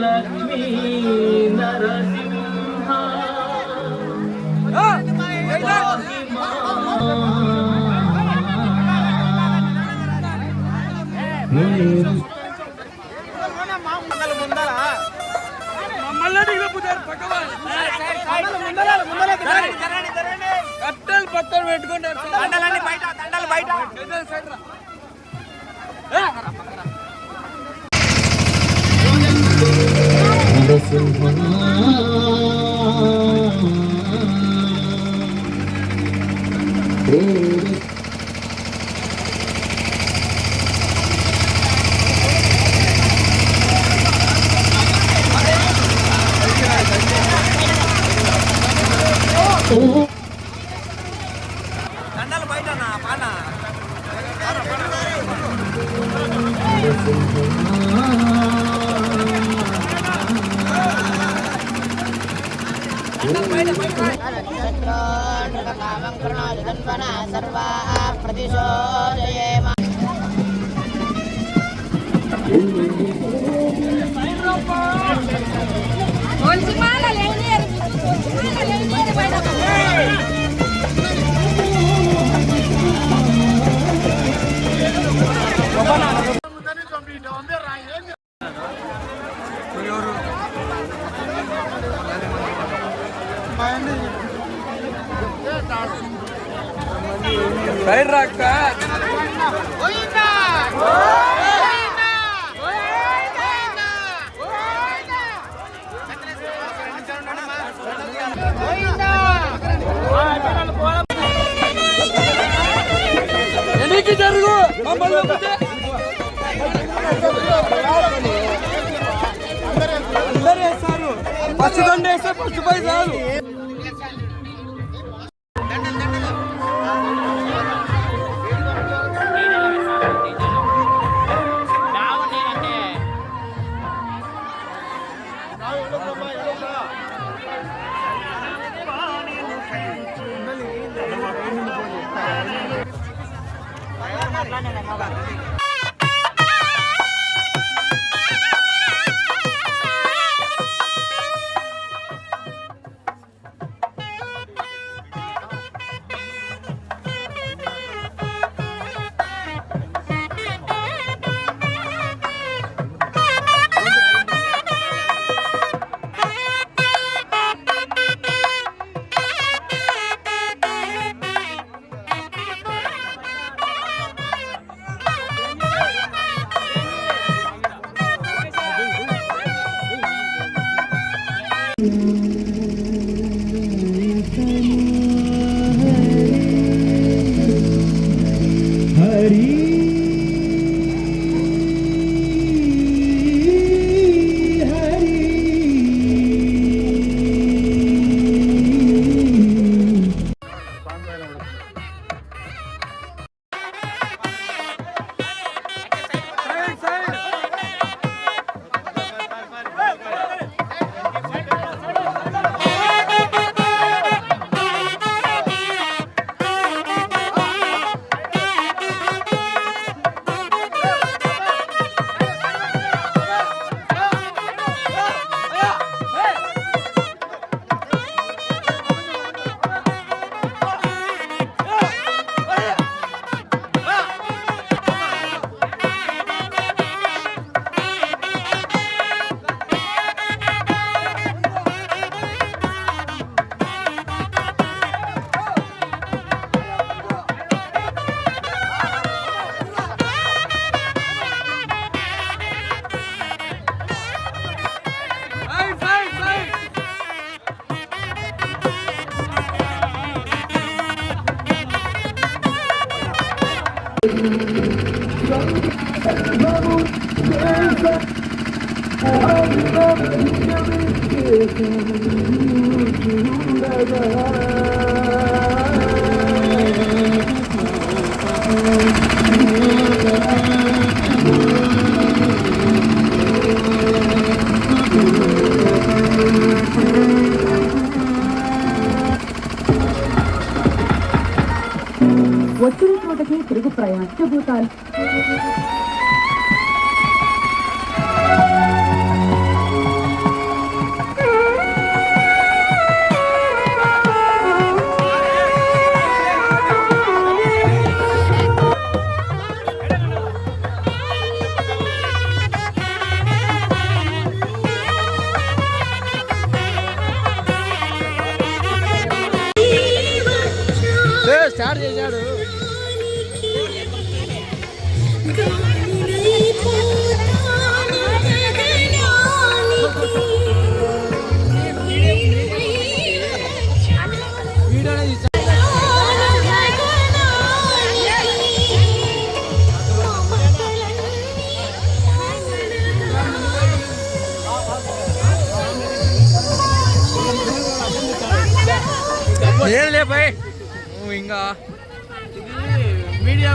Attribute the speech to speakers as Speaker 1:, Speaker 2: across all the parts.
Speaker 1: లక్ష్మీ నరసింహ కట్టలు పక్కన పెట్టుకుంటారు బయట దండలు బయట పాన సైడ్ రాక్క ఎన్నికి జరుగు అందరూ వేస్తారు ఫస్ట్ దండ వేస్తే ఫస్ట్ పై చాలు
Speaker 2: ఒత్తిడి చోటకి తిరుగు ప్రయాణించబోతారు.
Speaker 1: స్టార్ట్ చేశాడు. లే భయ్ ఇంకా మీడియా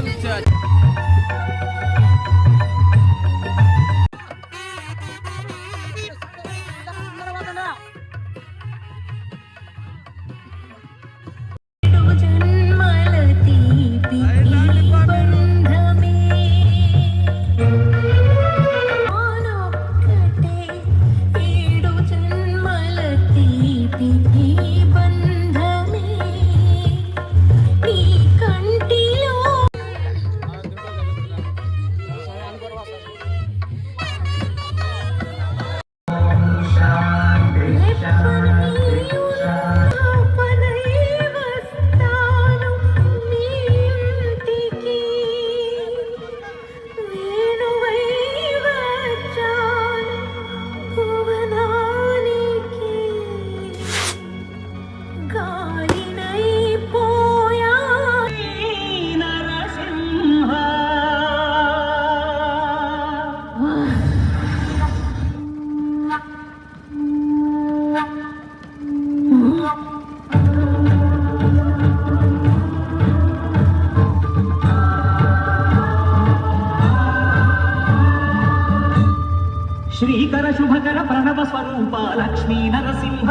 Speaker 3: శ్రీకర శుభకర ప్రణవ స్వరూప లక్ష్మీ నరసింహ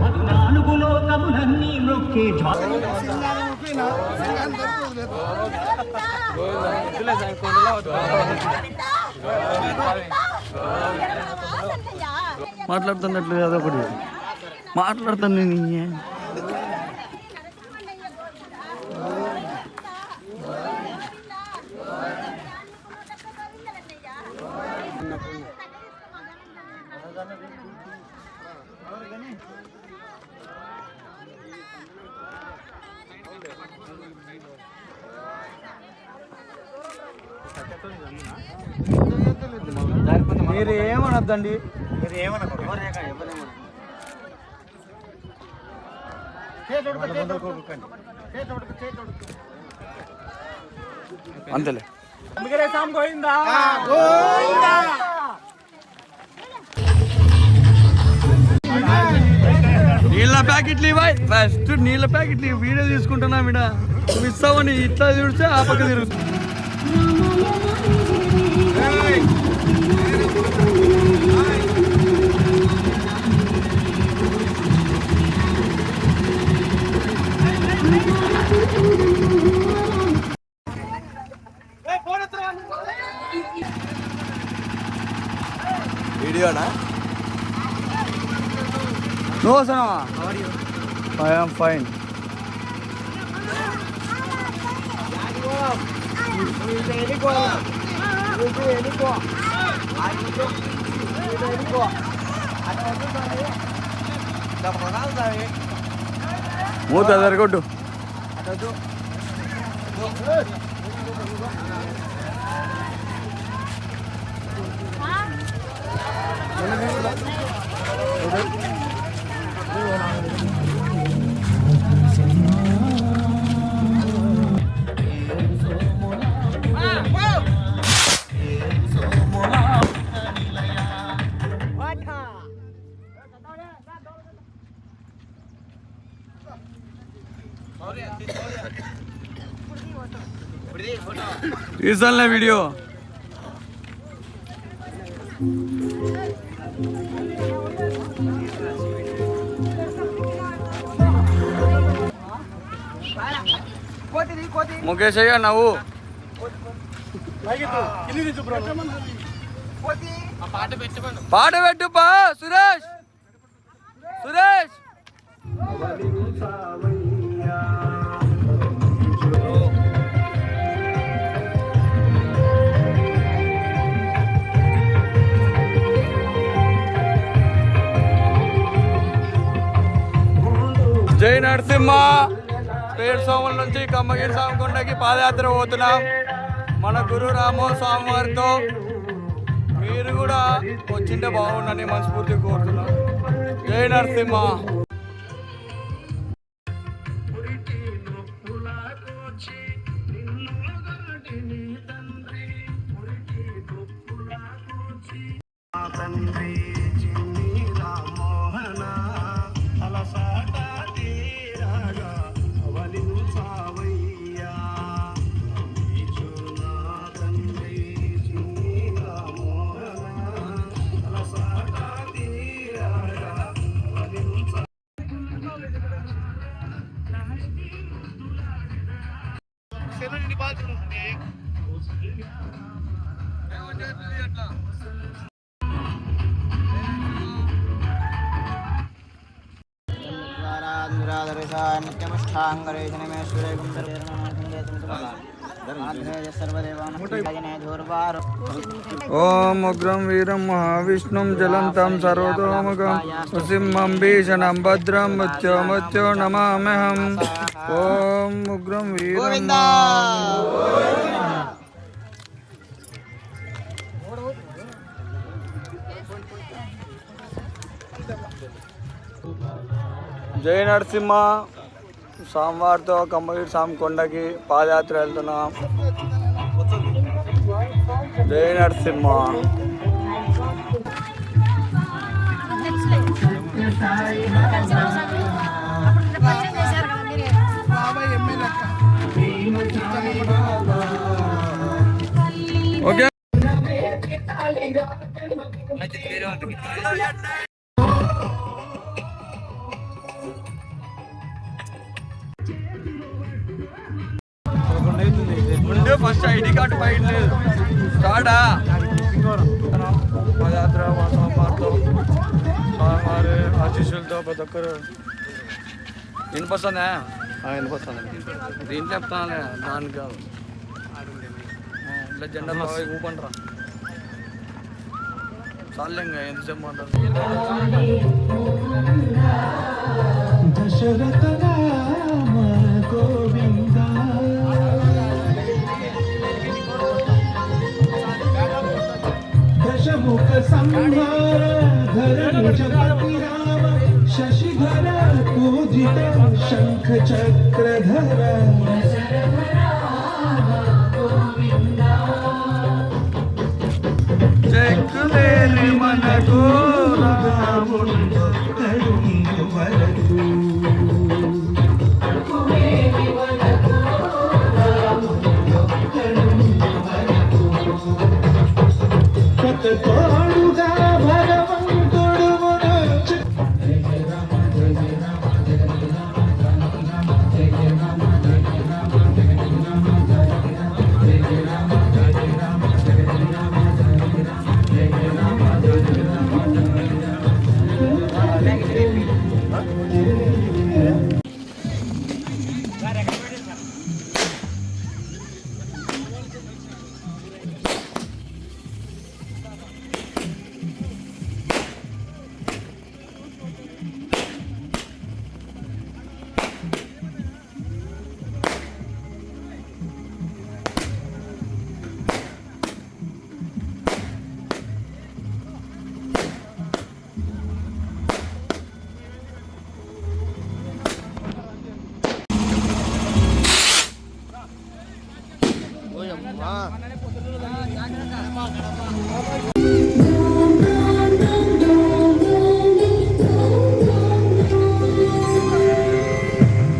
Speaker 3: 14 లోకములన్నీ మొక్కే
Speaker 1: మాట్లాడుతున్నట్లు అదొకటి మాట్లాడుతాను నేను. మీరు ఏమనొద్దండి, మీరు అంతేలే. నీళ్ళ ప్యాకెట్లు ఇవ్వాలి, ఫస్ట్ నీళ్ళ ప్యాకెట్లు వీడియో తీసుకుంటున్నా మీడ మిస్ అవ్వని ఇట్లా చూస్తే ఆ పక్క తిరుగుతుంది. వీడియోనా? నో సనమా, ఐ యామ్ ఫైన్. మూత జరగొట్టు. తీసానులే వీడియో. ముఖేష్ అయ్యా నవ్వు. పాట పెట్టు పా సురేష్. సురేష్ జై నరసింహ. పేరు సోముల నుంచి కమ్మగిరి సామకొండకి పాదయాత్ర పోతున్నాం మన గురు రామో స్వామి వారితో. మీరు కూడా వచ్చింటే బాగుండని మనస్ఫూర్తిగా కోరుతున్నాం. జై నరసింహ. ఓం ఉగ్రం వీరం మహావిష్ణుం జలంతం సర్వతోముఖం నృసింహం భీషణం భద్రం మృత్యో నమామ్యహం. ఓం ఉగ్రం వీరం జై నరసింహ. సోమవారితో కమ్మగిరి సామకొండకి పాదయాత్ర వెళ్తున్నాం. జై నరసింహ. ఓకే ముందే ఫస్ట్ ఐడి కార్డు బయట లేదు. స్టార్టా పదయాత్ర సోమవారితో స్వామివారి ఆశీస్సులతో ప్రతి ఒక్కరు. వినిపిస్తుందా? వినిపిస్తుంది. దీంట్లో చెప్తానులే, దానికి కాదు. ఇట్లా జెండా ఊపండిరా చాలే. ఇంకా ఎంతసేపు మాట్లాడుతుంది.
Speaker 4: दशमुख संहार धरण जगति राम शशिधर पूजित शंख चक्रधर.
Speaker 1: చెక్కులేని మనకు రాముడు
Speaker 4: కరుణించు వరకు తోడుగా భగవంతుడు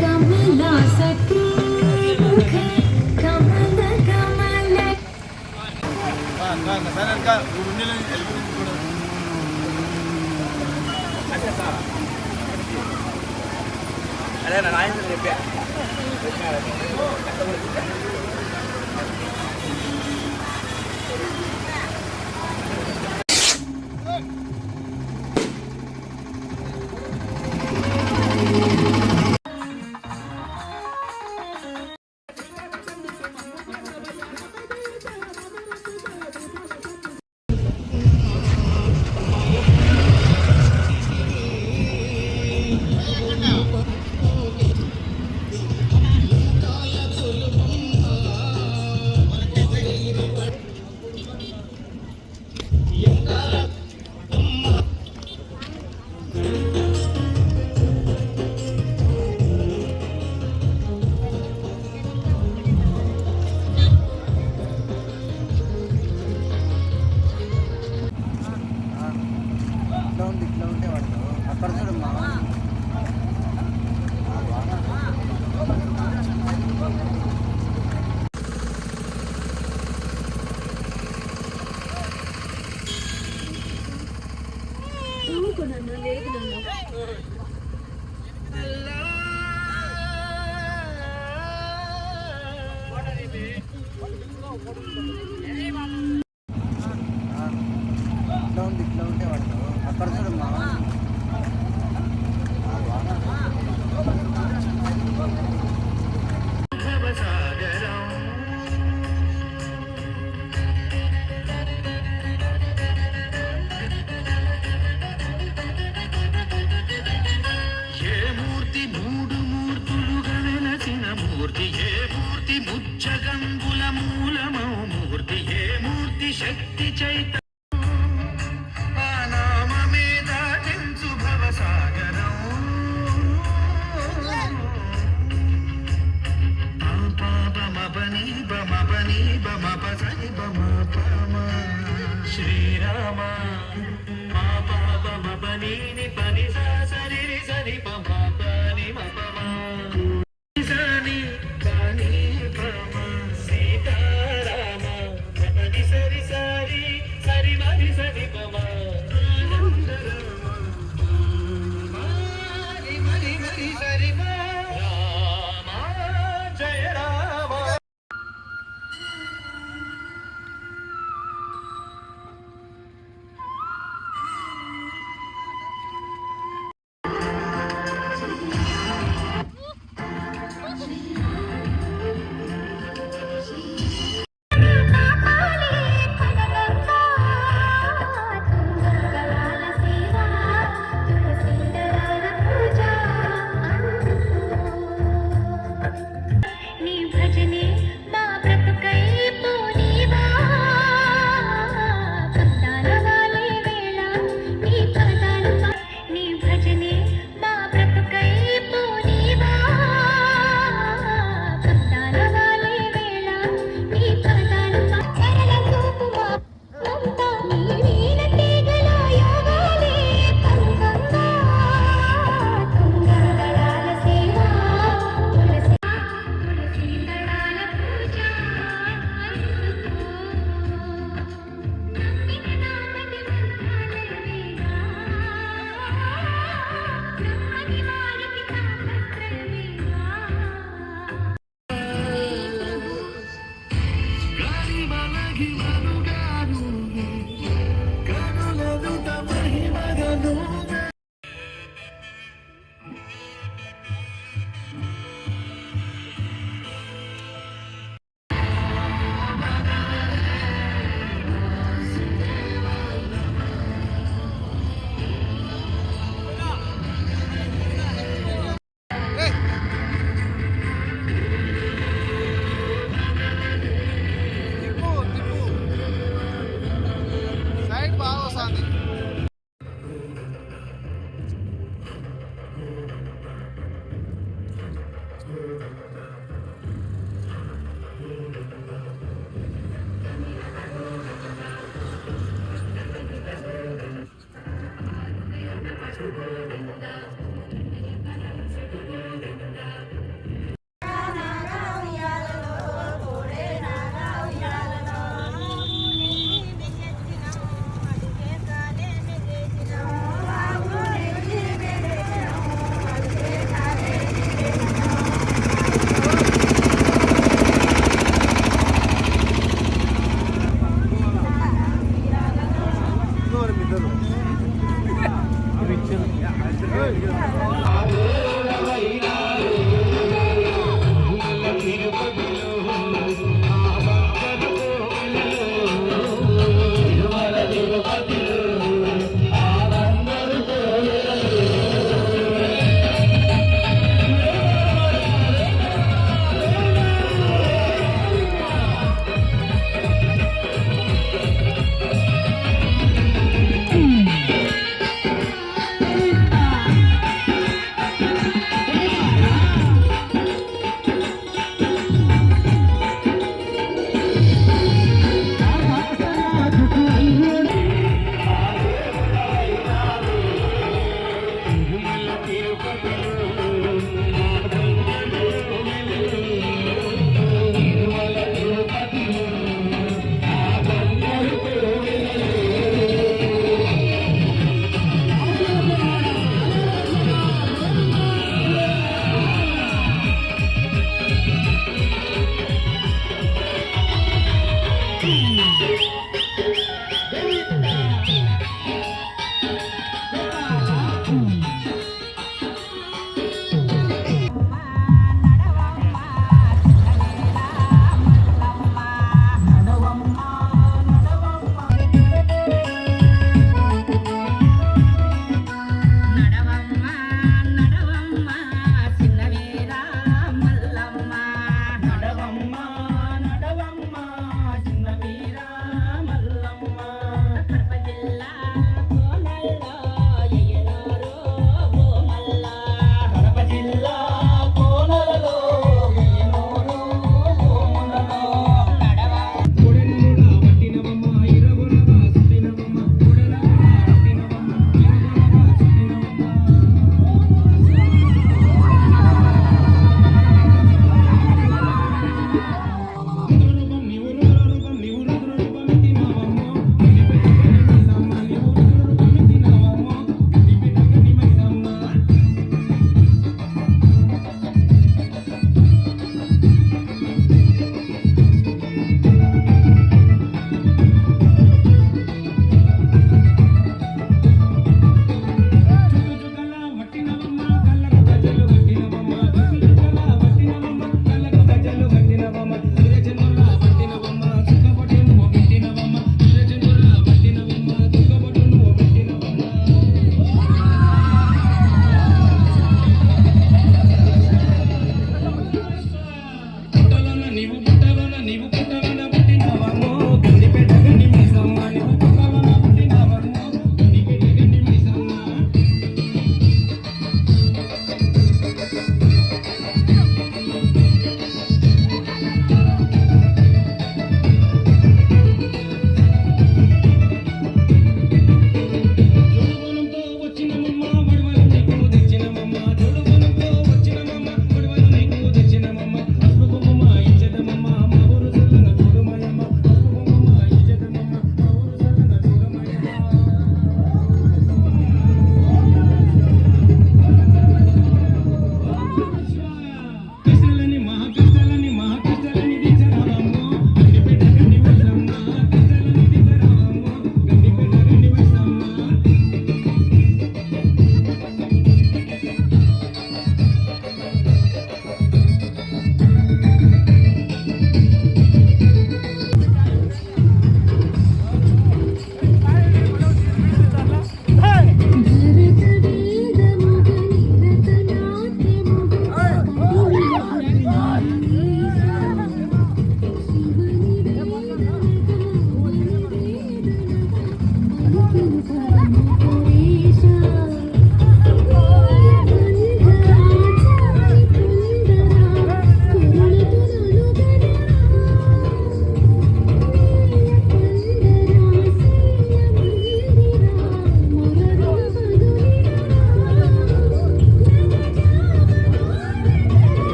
Speaker 2: కమలా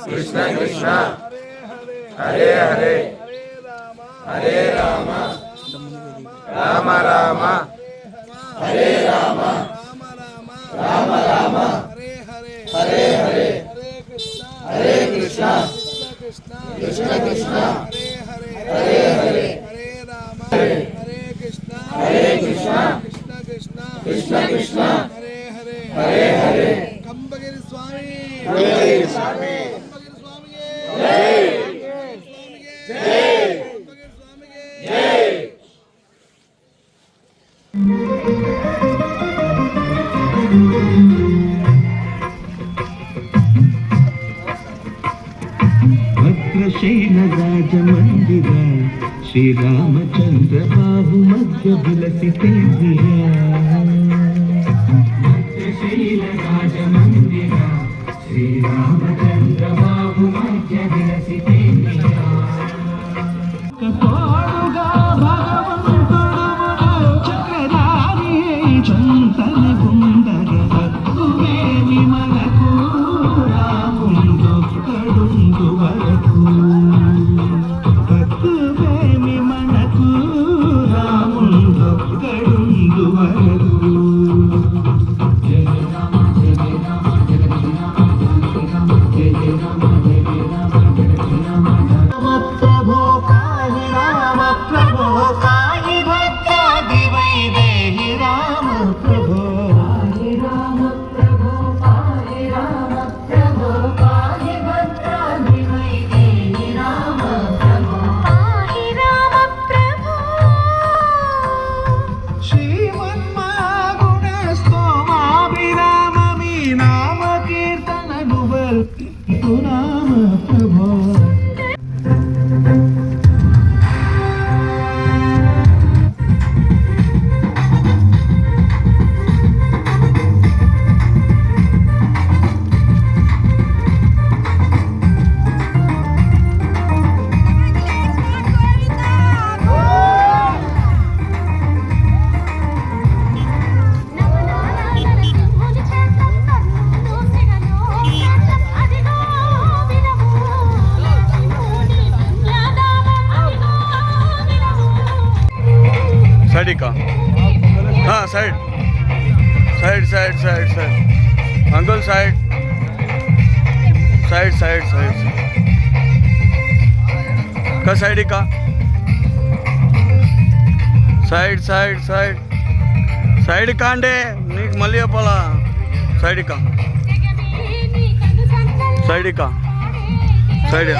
Speaker 1: కృష్ణ కృష్ణ హరే హరే హరే రామ రామ రామ హరే రామ రామ రామ హరే హరే హరే కృష్ణ కృష్ణ కృష్ణ హరే హరే హరే కృష్ణ కృష్ణ కృష్ణ హరే హరే
Speaker 4: కంబగిరి స్వామి
Speaker 1: కంబగిరి స్వామి జై జై జై
Speaker 4: భద్రశైల రాజమందిర శ్రీరామచంద్ర బాబు మధ్య విలసితే భద్రశైల రాజమందిర శ్రీరామచంద్ర బాబు మధ్య విలసితే తోడుగా భగవంతుడు చక్రధారి చంతని గుండగేమి మనకు రాముందు కడుందు వరకు భక్తువేమి మనకు రాముందు కడుందు వరకు ప్రభో పాహి రామ ప్రభో పాహి భక్తాది వైదేహి రామ ప్రభో శ్రీమన్మగుణస్తోమాభిరామ మీ నామ కీర్తనలు వర్తితు రామ ప్రభో
Speaker 1: साइड का हाँ side side side side side uncle side side side side का साइड का साइड साइड साइड साइड कांडे नीक मल्ली पला साइड का साइड का side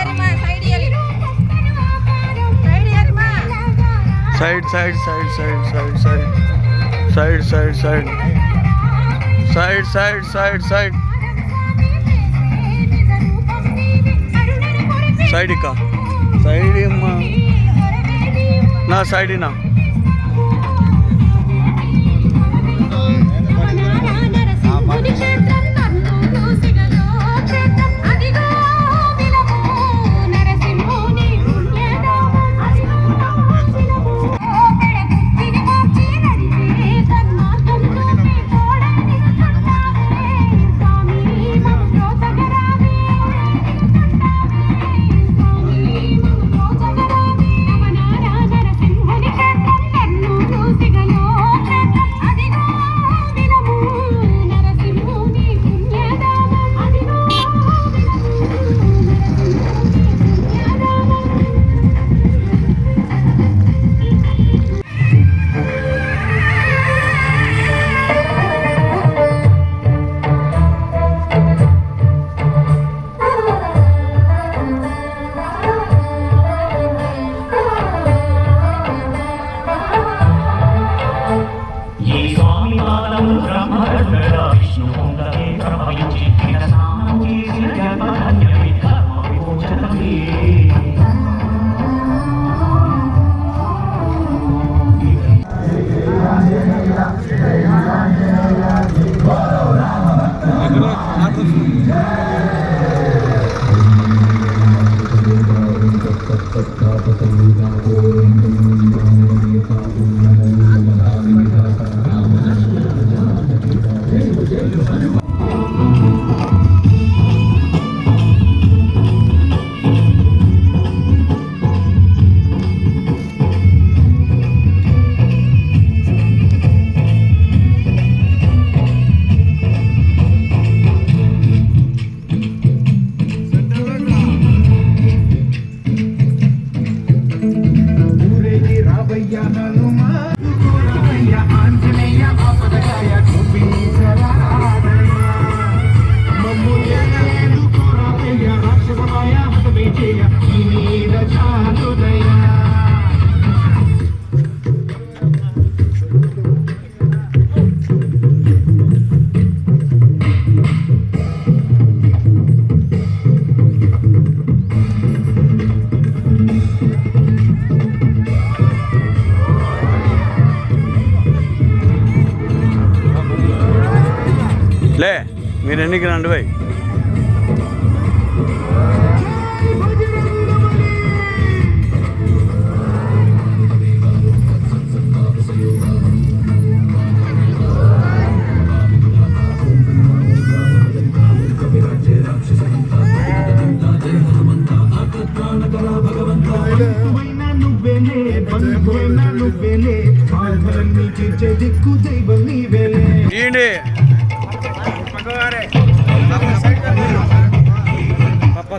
Speaker 1: side side side side side side side side side side side side side का side ना side ना లే మీరు ఎన్నికి రండి పోయి ఏంటి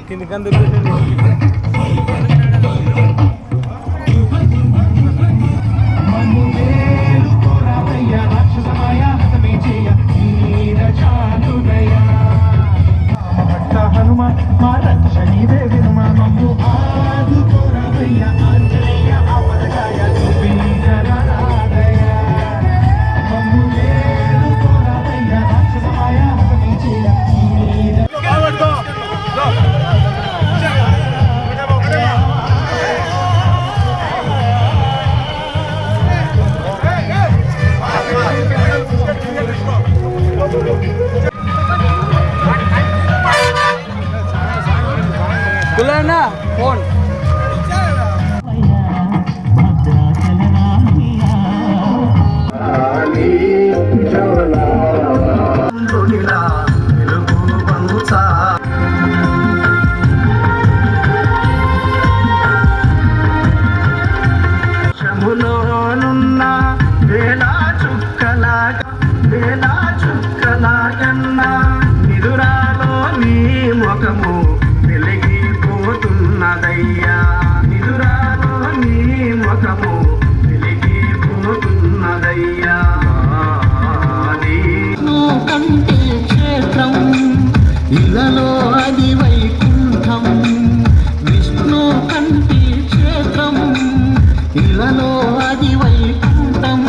Speaker 1: కిందికందు
Speaker 4: హనుమ మా రక్షణి దేవి మమ్ము ఆదుకోరవయ్య ఆంజనేయ ఆపదకాయ చూపించరాదయ్య మమ్ము వేడుకోరవయ్య రాక్షసమాయ హతమించేయ
Speaker 1: కులానా ఫోన్
Speaker 4: శములోనున్న వేలా చుక్కలాగన్నా నిదురాలో నీ ముఖము వెలిగిపోతున్నదయ్యా నిదురాలో నీ ముఖము వెలిగిపోతున్నదయ్యా
Speaker 5: కంటే క్షేత్రం ఇలలో అది వైకుంఠం విష్ణు కంటే క్షేత్రం ఇలలో అది వైకుంఠం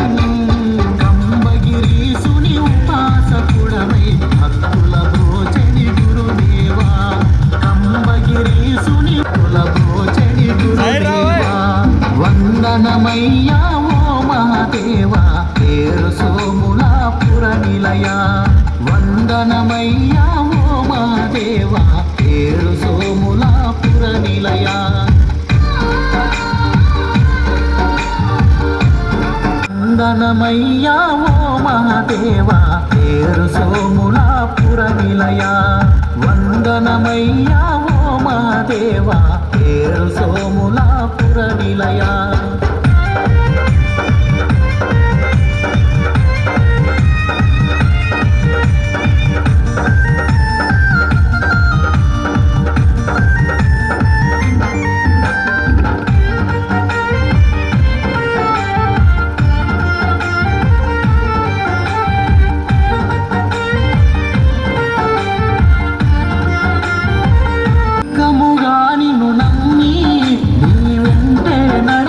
Speaker 5: కంబగిరీసుని ఉపాసకుడవై భక్తుల భోజని గురుదేవా కంబగిరీసుని కుల భోజని గురుదేవా వందనమయ్యా ఓ మహాదేవా పేరు సోములాపుర నిలయ వందనమయ్యా ఓ మహాదేవా పేరు సోములాపుర నిలయ వందనమయ్యా ఓ మహాదేవా పేరు సోములాపుర నిలయ వందనమయ్యా ఓ మహాదేవా పేరు సోములాపుర నిలయ కముగా నిన్ను నమ్మి నీ వెంటే నడ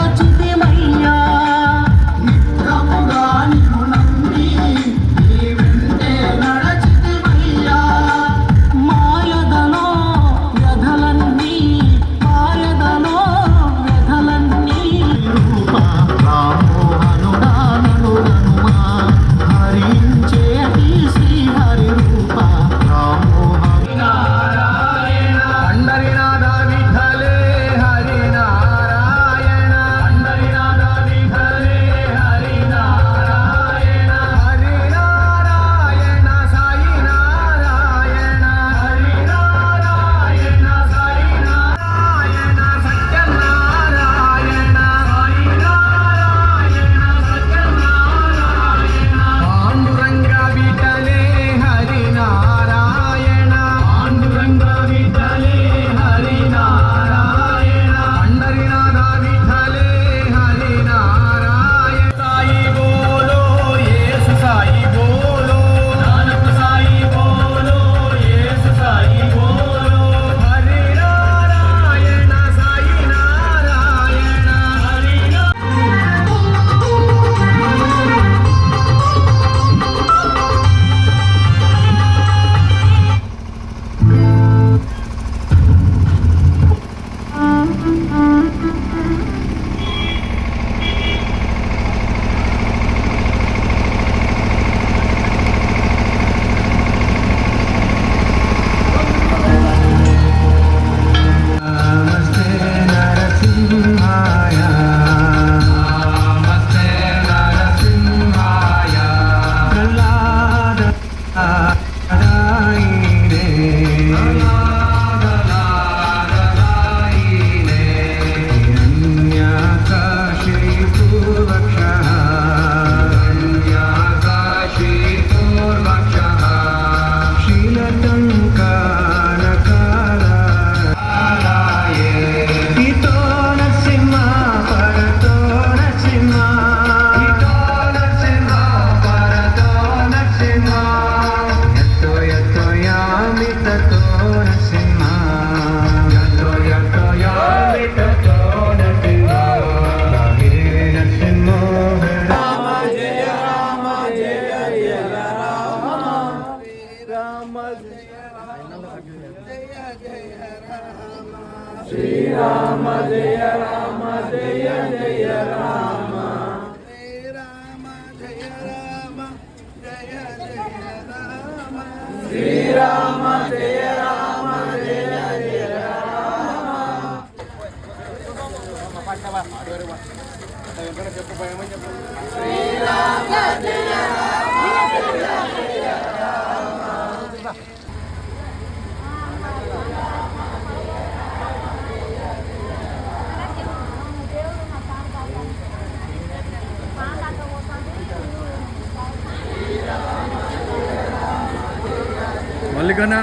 Speaker 1: మల్లికన్నా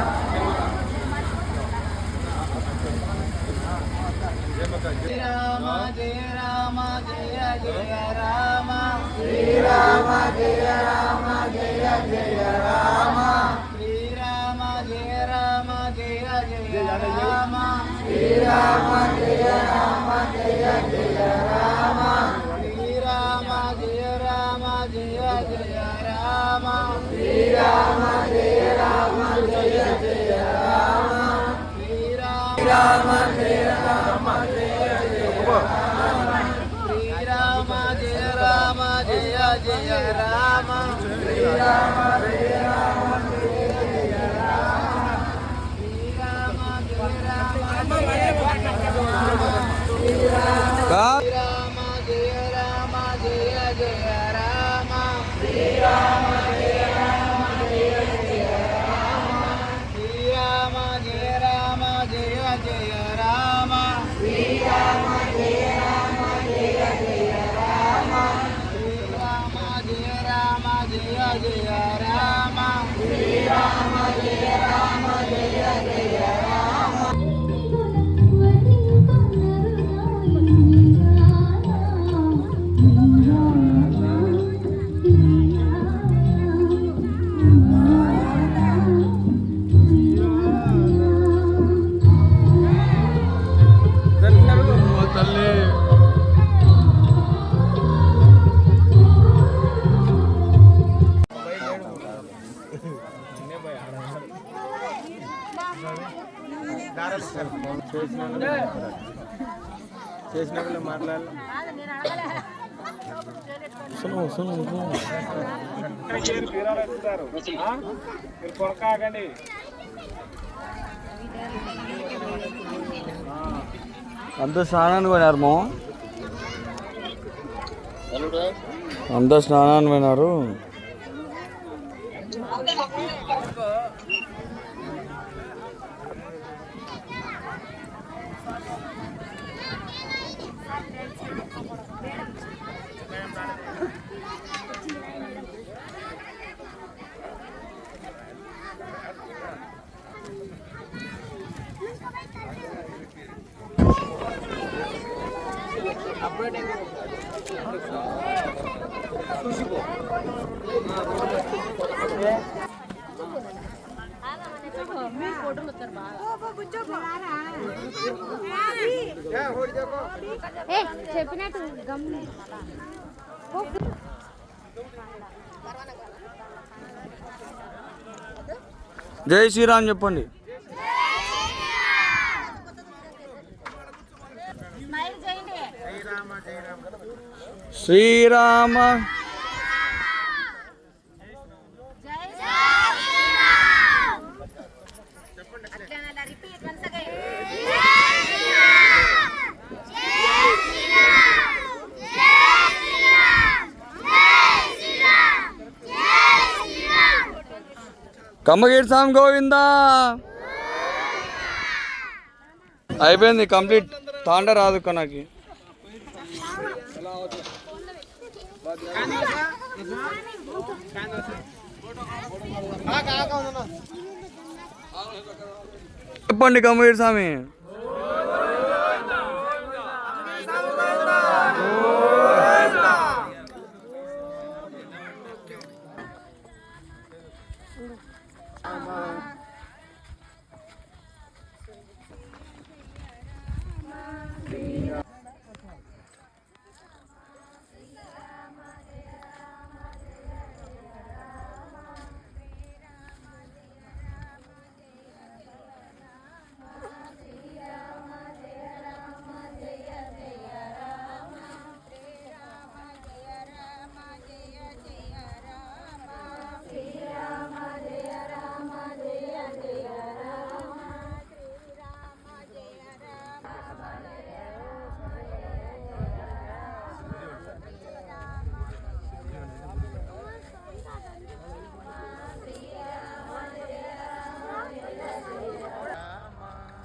Speaker 5: శ్రీరామ జయ రామ జయ జయ రామ శ్రీరామ జయ రామ జయ జయ రామ శ్రీరామ జయ రామ జయ జయ రామ శ్రీరామ జయ రామ జయ జయ రామ శ్రీరామ జయ రామ జయ జయ రామ శ్రీరామ జయ రామ జయ జయ రామ శ్రీరామ జయ రామ శ్రీరామ జయ రామ జయ జయ రామ శ్రీరామ జయ రామ జయ జయ రామ శ్రీరామ జయ రామ జయ శ్రీరామ జయ రామ జయ జయ రామ శ్రీరామ జయ రామ జయ జయ రామ శ్రీరామ జయ రామ జయ జయ రామ శ్రీరామ జయ రామ జయ జయ రామ శ్రీరామ జయ రామ జయ జయ రామ శ్రీరామ జయ రామ జయ జయ రామ
Speaker 1: తల్లి చేసిన మాట్లాడాలి కొనకాగండి అంత స్నానానికి పోయినారు మా అంత స్నానానికి పోయినారు
Speaker 6: చెప్పినట్టు గమ్మున
Speaker 1: జై శ్రీరామ్ చెప్పండి. శ్రీరామ కమ్మగిరి స్వామి గోవిందా. అయిపోయింది కంప్లీట్. తాండ రాదు నాకు. చెప్పండి కమ్మగిరి స్వామి.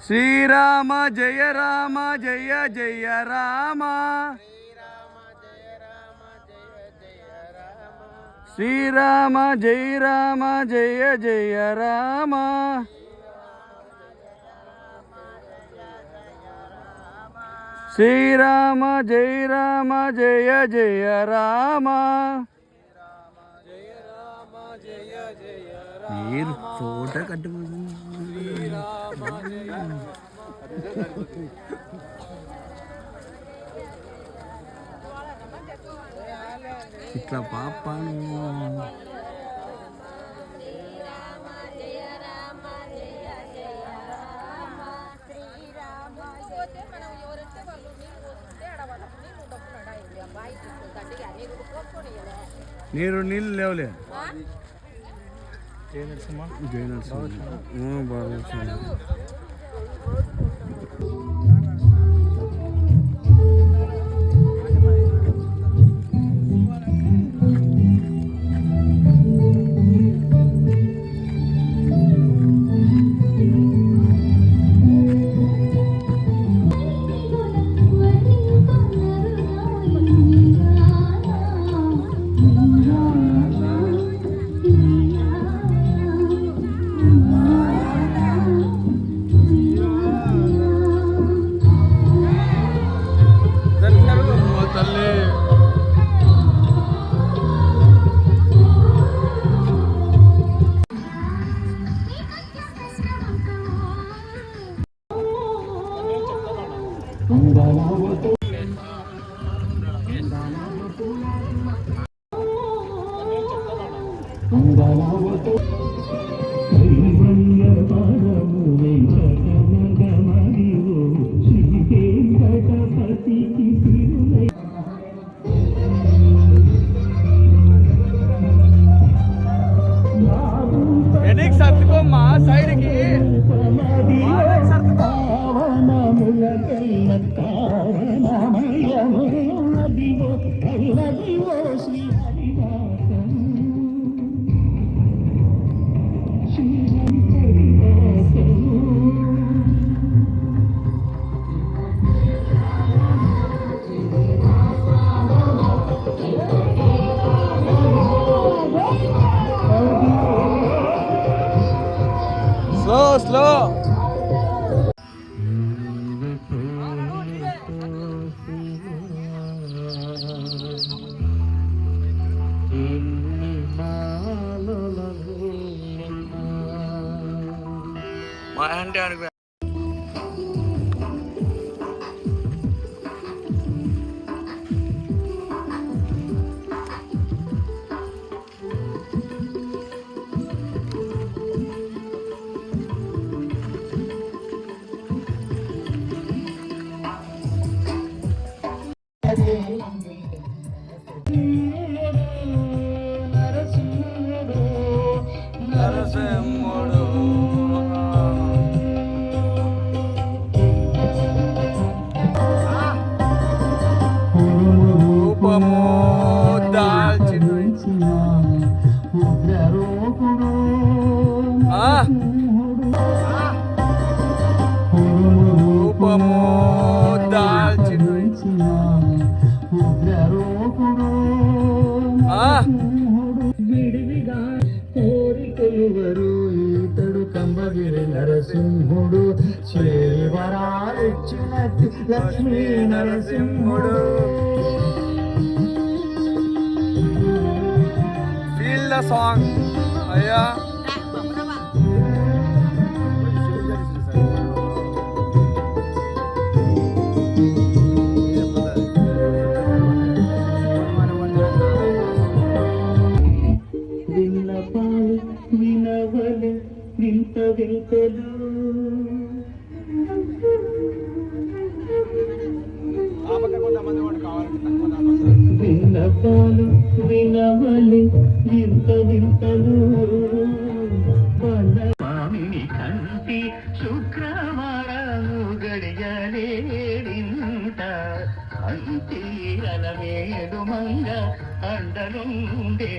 Speaker 1: శ్రీరామ జయ రామ జయ జయ రామ శ్రీరామ జయ రామ జయ జయ రామ శ్రీరామ జయ రామ జయ జయ రామ మీరు ఫోటో కట్టు ఇట్లా పాపాను నీళ్ళు లేవులే జయ నరసింహ బాగా తల్లి ఎనికి సర్దుకోమ్మా సైడ్కి స్లో స్లో మా అంటే అనుకో నరసింహుడు రూపము దాల్చిన రూపము దాల్చిన
Speaker 7: విడివిగా కోరికొలువరు ఈతడు కంబగిరి నరసింహుడు చేవరాలిచ్చినట్టు లక్ష్మీ నరసింహుడు
Speaker 1: ఫీల్ ద సాంగ్ అయ్యా
Speaker 7: విన్నపాలు వినవలు వింత వింతలు విన్నపాలు వినవలు వింత వింతలు స్వామిని కంటి శుక్రవారము గడియలేడింత అంతి అలవేడు మంగ అండలుండే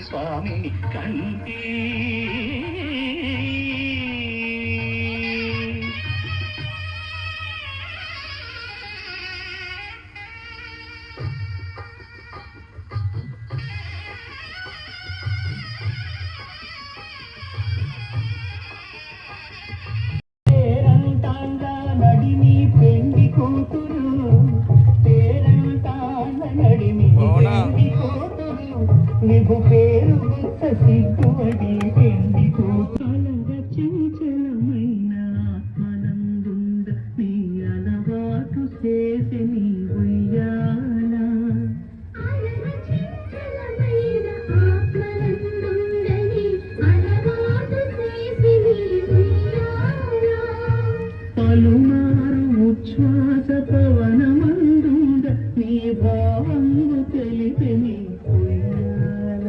Speaker 7: స్వామిని కంటి విభు పేరు గుర్త సిగ్గువడి పెండి కూతలగ చంచలమైన ఆత్మనందుంద నీ అలవాటు చేసి నీ ఉయ్యాల పలుమారు ఉచ్ఛ్వాస పవనమందుంద నీ భావంగు తెలిపి నీ ఉయ్యాల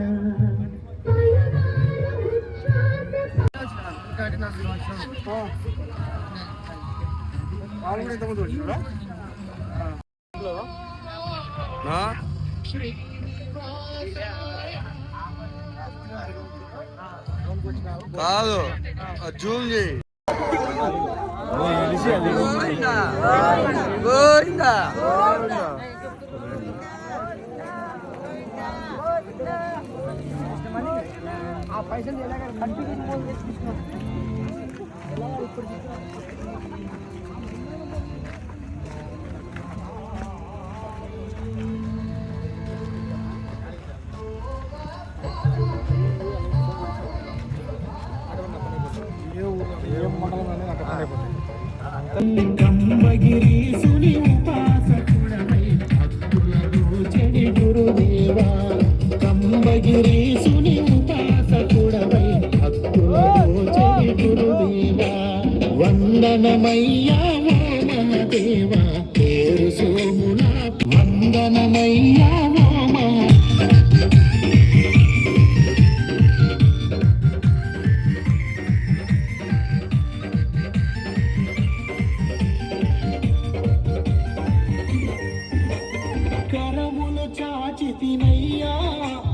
Speaker 1: ఆ? కాదు జూమ్ చేయి గోవిందా గోవిందా
Speaker 5: ఆ పైసలు ఎలాగ కంటిన్యూ
Speaker 7: కంబగిరీసుని ఉపాసకుడవై భక్తులను చెడి గురుదేవా కంబగిరీసుని ఉపాసకుడవై భక్తులను చెడి గురుదేవా వందనమయ్యా ఓ మహదేవా పేరు సోముల వందనమయ్యా ఓ మహ కరములు చాచితినయ్యా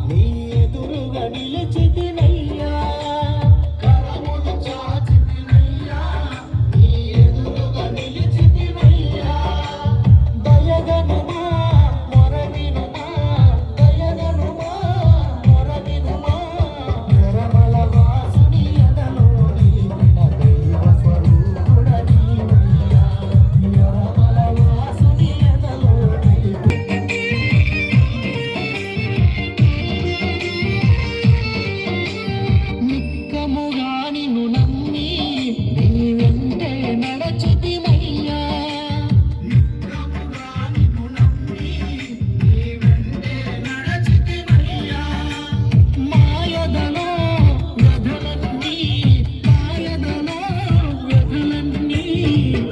Speaker 7: నీ ఎదురుగా నిలిచితినయ్యా కరములు చాచితినయ్యా నీ ఎదురుగా నిలిచితినయ్యా దయగనుమా మొరవినుమా దయగనుమా మొరవినుమా నిర్మల వాసుని ఎదలోని దైవ స్వరూపుడ నీవయ్యా నిర్మల వాసుని ఎదలోని నిక్కముగా నిన్ను నమ్మి నీ వెంటే నడచితిమయ్యా నిక్కముగా నిన్ను నమ్మి నీ వెంటే నడచితిమయ్యా మాయదలో వ్యధలన్నీ మాయదలో వ్యధలన్నీ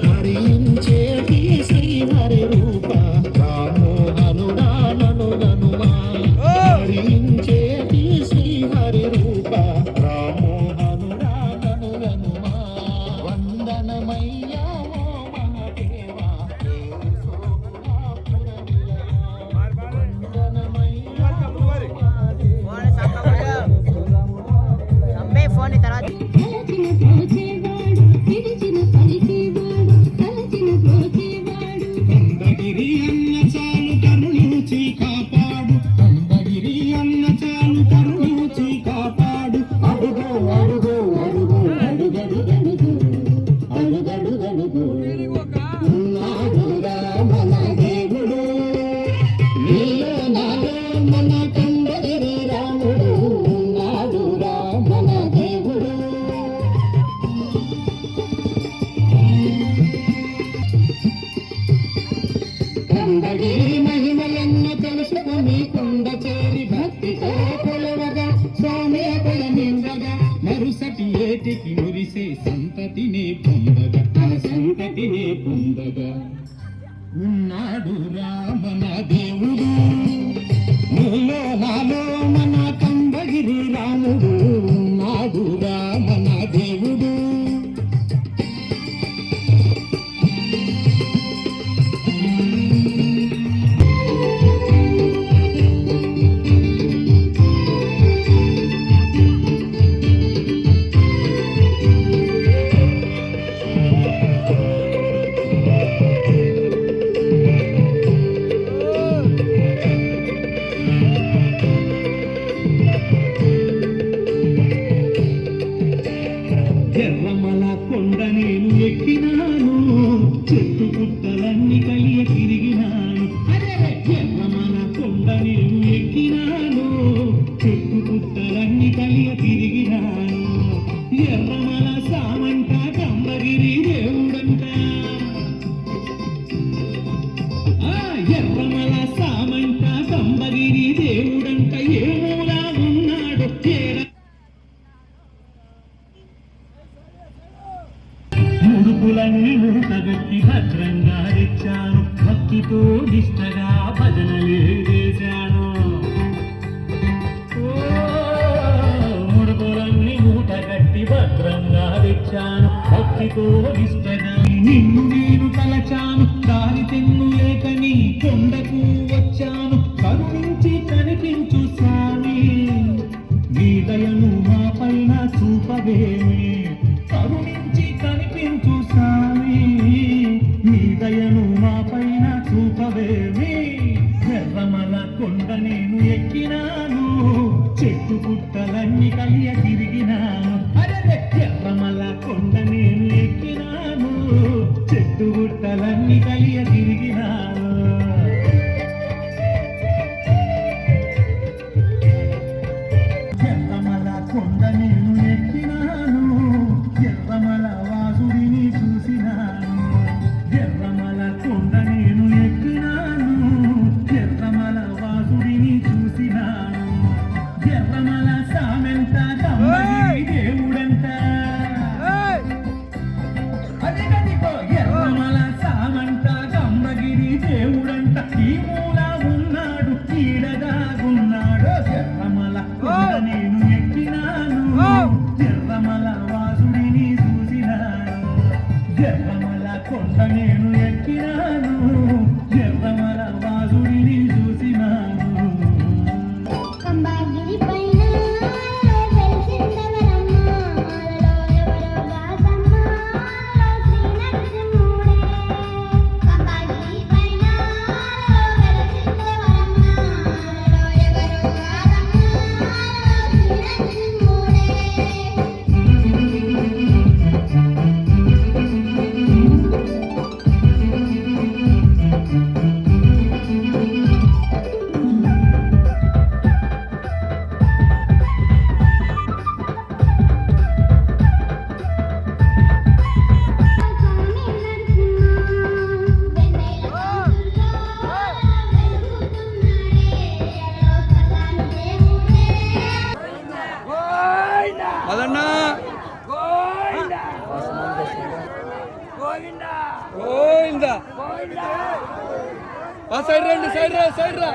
Speaker 7: హరించేటి శ్రీహరి రూప రామోహనుడా నను గనుమా హరించేటి శ్రీహరి రూప రామోహనుడా నను గనుమా వందనమయ్యా ఓ మహదేవా దేవి సోములాపుర నిలయా వందనమయ్యా
Speaker 5: ఫోన్ తర్వాత
Speaker 6: తలచిన పోచేవాడు పిలిచిన పలికేవాడు తలచిన పోచేవాడు
Speaker 7: కందగిరి అన్న చాలు కరుణించి కాపాడు కందగిరి అన్న చాలు కరుణించి కాపాడు అడుగు అడుగు అడుగు అడుగడుగడుగు అడుగడుగడుగు నాడురా మన దేవుడు నీలో నాలో మన కందగిరి రాముడు నాడురా మన దేవుడు కందగిరి మహిమలన్న తెలుసుకొని కొండ చేరి భక్తితో కొలవగా స్వామి అక్కడ నిండగా మరుసటి ఏటికి మురిసే సంతతిని పొందగా ఆ సంతతిని పొందగా ఉన్నాడు రామన దేవుడు నీలో నాలో మన కందగిరి రాముడు ఉన్నాడు రామన దేవుడు
Speaker 3: భక్తితో నిష్టగా భజనలే చేశాను ముడుపులన్నీ మూట కట్టి భద్రంగా తెచ్చాను భక్తితో నిష్టగా నిన్ను నేను తలచాను దారి తెన్ను లేక నీ కొండకు వచ్చాను కరుణించి కనిపించు స్వామి నీ దయను మా పైన చూపవేమి కరుణించి కనిపించు స్వామి నీ దయను మా పైన చూపవేమి ఎర్రమల కొండ నేను ఎక్కినాను చెట్టు పుట్టలన్నీ కలియ తిరిగినాను అరే ఎర్రమల కొండ నేను ఎక్కినాను చెట్టు పుట్టలన్నీ కలియ తిరిగినాను ఎర్రమల కొండ నేను ఎక్కినాను ఎర్రమల వాసుడిని చూసినాను ఎర్రమల కొండ నేను ఎక్కినాను ఎర్రమల వాసుడిని చూసినాను ఎర్రమల సామెంత కమ్మగిరి దేవుడంట అదిగదిగో ఎర్రమల సామంత కమ్మగిరి దేవుడంట ఈ మూల ఉన్నాడు ఈడదాగున్నాడు ఎర్రమల కొండ నేను ఎక్కినాను ఎర్రమల వాసుడిని చూసినాను ఎర్రమల కొండ నేను ఎక్కినాను ఎర్రమల వాసుడిని చూసినాను
Speaker 6: కంబాగిరి పైన వెలిసిందవరమ్మ అలలో ఎవరో దాసమ్మ శ్రీ నరసింహుడే కంబాగిరి పైన వెలిసిందవరమ్మ అలలో ఎవరో దాసమ్మ శ్రీ
Speaker 1: అదన్న గోవిందా ఆ సైడ్ రండి సైడ్ రా సైడ్ రా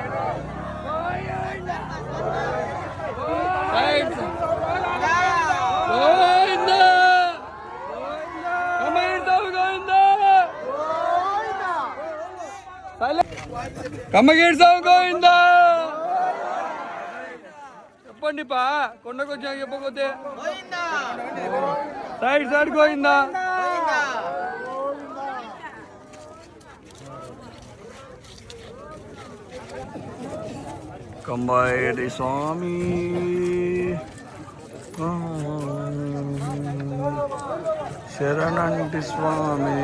Speaker 1: సైడ్ గోవిందా కమ్మగేడు సాగు గోవిందా చెప్పండి పా కొండకు వచ్చా చెప్పకపోతే సైడ్ సైడ్ గోవిందా కంబాయేడి స్వామి శరణంటి స్వామి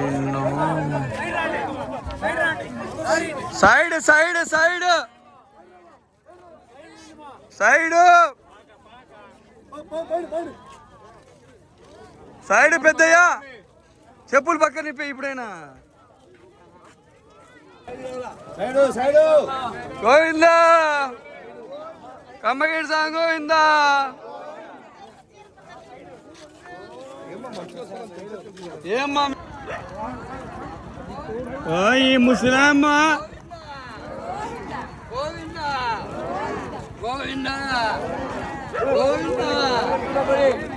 Speaker 1: side side side side side పెద్దయ్యా చెప్పులు పక్కన ఇప్పి ఇప్పుడైనా గోవిందా కమ్మగేడి సాంగ్ గోవిందా ఏమ్మా ఈ ముసలమ్మ గోవిందా గోవిందా గోవిందా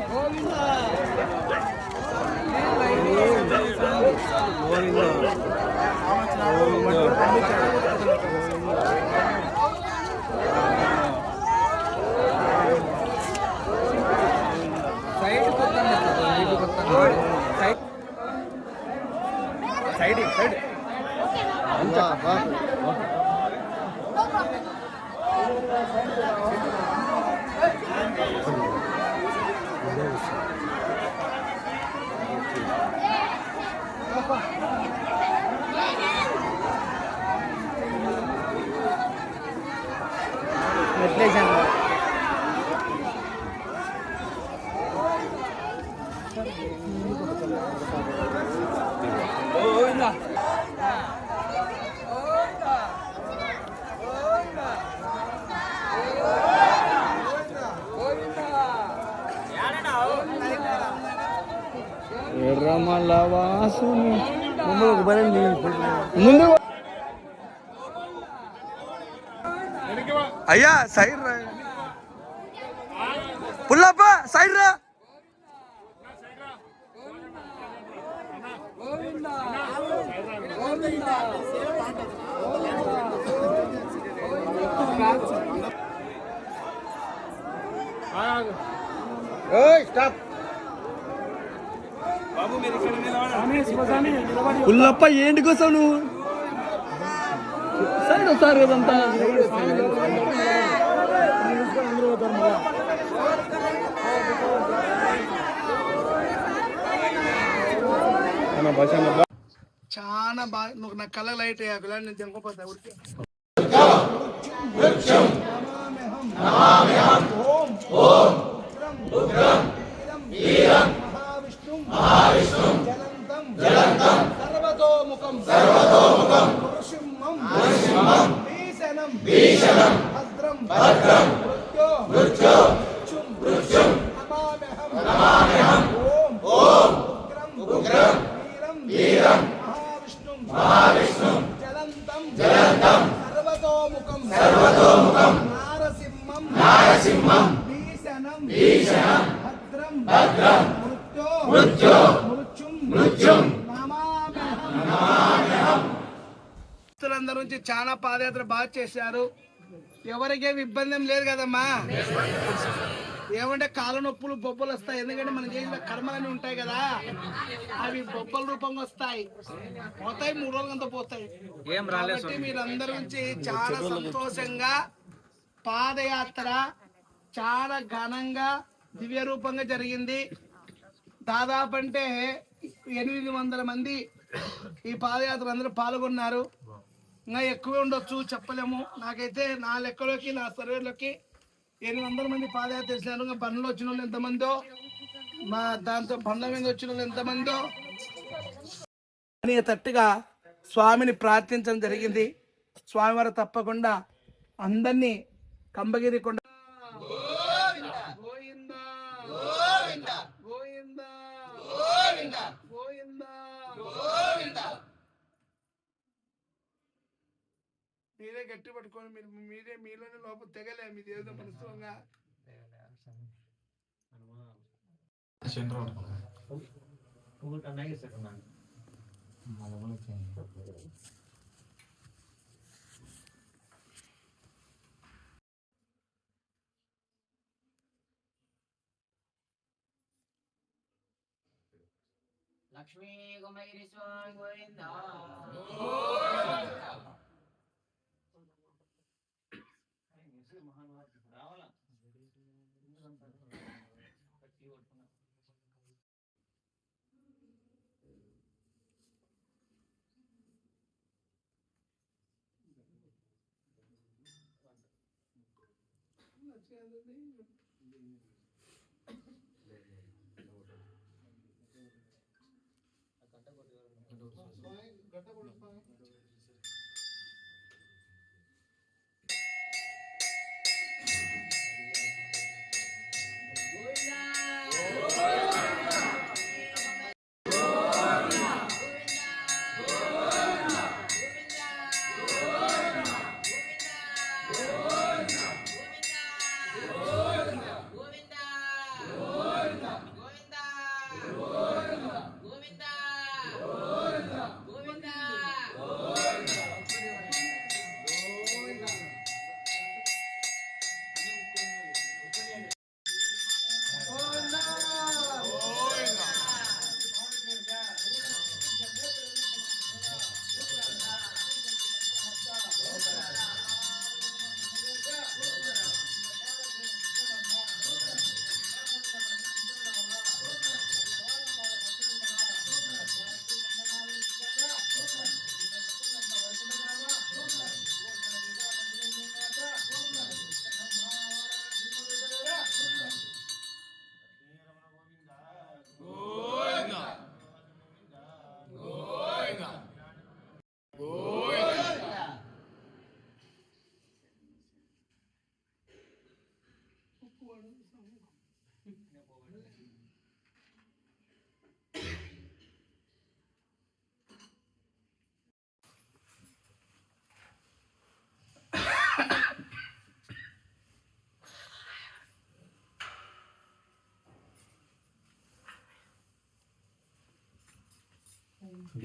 Speaker 1: గోవిందా సైడ్ సైడ్ ఎర్రమల్ల వాసుని ముందు అయ్యా సైడ్ రా పుల్లప్ప సైడ్ రా పుల్లప్ప ఏంటి కోసం నువ్వు సైడ్ వస్తారు కదంతా
Speaker 5: చాలా బాగా నువ్వు నా కళ్ళ లైట్ అయ్యా నేను తెంకపోతా ఉడికి జలంతం సర్వతోముఖం భీషణం భద్రం మృత్యు నమామ్యహం ఓం ఉగ్రం వీరం మహావిష్ణుం జలంతం సర్వతోముఖం నారసింహం భీషణం భద్రం మృత్యుం నమామ్యహం. భక్తులందరి నుంచి చాలా పాదయాత్ర బాగా చేశారు. ఎవరికేమి ఇబ్బంది ఏం లేదు కదమ్మా. ఏమంటే కాళ్ళ నొప్పులు బొబ్బలు వస్తాయి, ఎందుకంటే మన చేసిన కర్మలన్నీ ఉంటాయి కదా, అవి బొబ్బల రూపంగా వస్తాయి, పోతాయి 3 రోజులంతా పోతాయి. కాబట్టి మీరందరి నుంచి చాలా సంతోషంగా పాదయాత్ర చాలా ఘనంగా దివ్య రూపంగా జరిగింది. దాదాపు అంటే 800 మంది ఈ పాదయాత్ర అందరూ పాల్గొన్నారు. ఇంకా ఎక్కువే ఉండొచ్చు, చెప్పలేము. నాకైతే నా లెక్కలోకి నా సర్వేలోకి 800 మంది పాదయాత్ర చేసినారు. ఇంకా బండ్లో వచ్చిన వాళ్ళు ఎంతమందో, మా దాంతో బండ్ల మీద వచ్చిన వాళ్ళు ఎంతమందో తట్టుగా స్వామిని ప్రార్థించడం జరిగింది. స్వామివారు తప్పకుండా అందరినీ కంబగిరి కొండ మీరే గట్టి పట్టుకొని మీలోనే లోపల తెగలే మీ దేవుడు మనసుగా లక్ష్మీ గుమ్మగిరి స్వామి గోవిందా.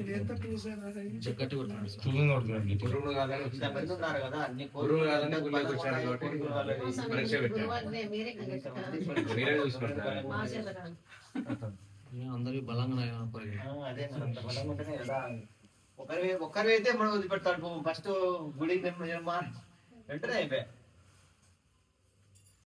Speaker 5: ఇది ఎంత పీస్
Speaker 8: ఉన్నారు కదా అన్ని గురువు కాదని గుళ్ళకి వచ్చారు కాబట్టి పరీక్ష పెట్టారు. మీరే చూసుకుంటారు.
Speaker 9: అందరికి బలంగా
Speaker 8: అదే అంత బలంగా ఉంటేనే కదా. ఒకరి అయితే మనం వదిలిపెడతాడు ఫస్ట్ గుడి వెంటనే అయిపోయా.